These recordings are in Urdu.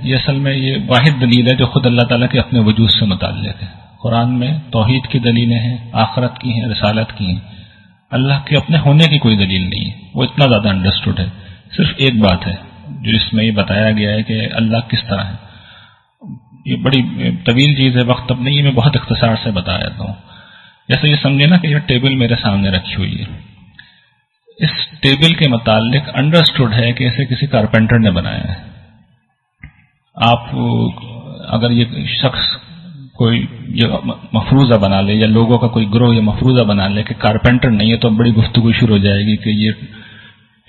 یہ اصل میں یہ واحد دلیل ہے جو خود اللہ تعالیٰ کے اپنے وجود سے متعلق ہے. قرآن میں توحید کی دلیلیں ہیں، آخرت کی ہیں، رسالت کی ہیں. اللہ کے اپنے ہونے کی کوئی دلیل نہیں ہے، وہ اتنا زیادہ انڈرسٹوڈ ہے. صرف ایک بات ہے جو اس میں یہ بتایا گیا ہے کہ اللہ کس طرح ہے. یہ بڑی طویل چیز ہے، وقت اب نہیں ہے، میں بہت اختصار سے بتا دیتا ہوں. جیسے یہ سمجھے نا کہ یہ ٹیبل میرے سامنے رکھی ہوئی ہے. اس ٹیبل کے متعلق انڈرسٹوڈ ہے کہ اسے کسی کارپینٹر نے بنایا ہے. آپ اگر یہ شخص کوئی یہ مفروضہ بنا لے یا لوگوں کا کوئی گروہ یہ مفروضہ بنا لے کہ کارپینٹر نہیں ہے تو بڑی گفتگو شروع ہو جائے گی کہ یہ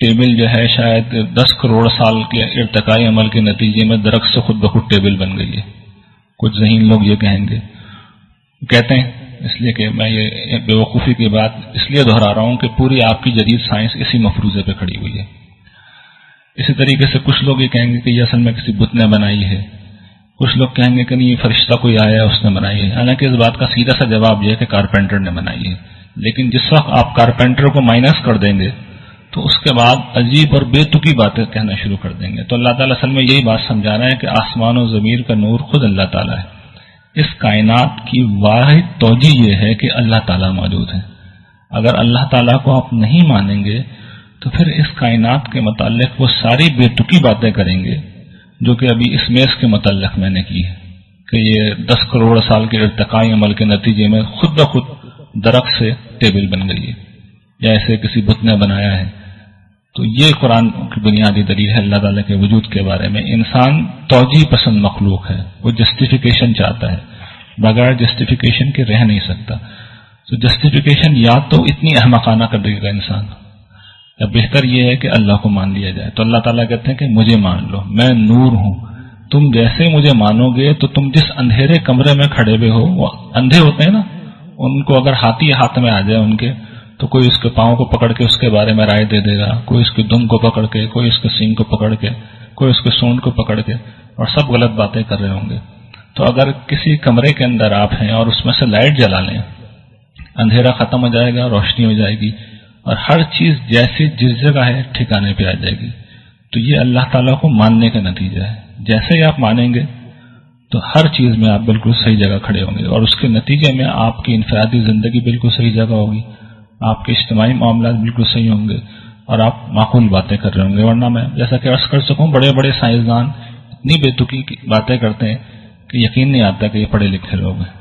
ٹیبل جو ہے شاید 10 کروڑ سال کے ارتقائی عمل کے نتیجے میں درخت سے خود بخود ٹیبل بن گئی ہے. کچھ ذہین لوگ یہ کہیں گے، کہتے ہیں، اس لیے کہ میں یہ بے وقوفی کی بات اس لیے دہرا رہا ہوں کہ پوری آپ کی جدید سائنس اسی مفروضے پہ کھڑی ہوئی ہے. اسی طریقے سے کچھ لوگ یہ کہیں گے کہ یہ اصل میں کسی بت نے بنائی ہے. کچھ لوگ کہیں گے کہ نہیں، یہ فرشتہ کوئی آیا ہے اس نے بنائی ہے. حالانکہ اس بات کا سیدھا سا جواب یہ ہے کہ کارپینٹر نے بنائی ہے. لیکن جس وقت آپ کارپینٹر کو مائنس کر دیں گے تو اس کے بعد عجیب اور بے تکی باتیں کہنا شروع کر دیں گے. تو اللہ تعالیٰ اصل میں یہی بات سمجھا رہا ہے کہ آسمان و زمین کا نور خود اللہ تعالیٰ ہے. اس کائنات کی واحد توجہ یہ ہے کہ اللہ تعالیٰ موجود ہے. اگر اللہ تعالیٰ کو آپ نہیں مانیں گے تو پھر اس کائنات کے متعلق وہ ساری بے تکی باتیں کریں گے جو کہ ابھی اس میز کے متعلق میں نے کی ہے کہ یہ 10 کروڑ سال کے ارتقائی عمل کے نتیجے میں خود بخود درخت سے ٹیبل بن گئی ہے یا ایسے کسی بت نے بنایا ہے. تو یہ قرآن کی بنیادی دلیل ہے اللہ تعالیٰ کے وجود کے بارے میں. انسان توجیہ پسند مخلوق ہے، وہ جسٹیفیکیشن چاہتا ہے، بغیر جسٹیفیکیشن کے رہ نہیں سکتا. تو جسٹیفیکیشن یا تو اتنی احمقانہ کر دے گا انسان، یا بہتر یہ ہے کہ اللہ کو مان لیا جائے. تو اللہ تعالیٰ کہتے ہیں کہ مجھے مان لو، میں نور ہوں. تم جیسے مجھے مانو گے تو تم جس اندھیرے کمرے میں کھڑے ہوئے ہو، وہ اندھے ہوتے ہیں نا، ان کو اگر ہاتھی ہاتھ میں آ جائے ان کے تو کوئی اس کے پاؤں کو پکڑ کے اس کے بارے میں رائے دے دے گا، کوئی اس کے دم کو پکڑ کے، کوئی اس کے سینگ کو پکڑ کے، کوئی اس کے سونڈ کو پکڑ کے، اور سب غلط باتیں کر رہے ہوں گے. تو اگر کسی کمرے کے اندر آپ ہیں اور اس میں سے لائٹ جلا لیں، اندھیرا ختم ہو جائے گا، روشنی ہو جائے گی، اور ہر چیز جیسی جس جگہ ہے ٹھکانے پہ آ جائے گی. تو یہ اللہ تعالیٰ کو ماننے کا نتیجہ ہے. جیسے ہی آپ مانیں گے تو ہر چیز میں آپ بالکل صحیح جگہ کھڑے ہوں گے، اور اس کے نتیجے میں آپ کی انفرادی زندگی بالکل صحیح جگہ ہوگی، آپ کے اجتماعی معاملات بالکل صحیح ہوں گے، اور آپ معقول باتیں کر رہے ہوں گے. ورنہ میں جیسا کہ عرض کر سکوں، بڑے بڑے سائنسدان اتنی بے تکی باتیں کرتے ہیں کہ یقین نہیں آتا کہ یہ پڑھے لکھے لوگ ہیں.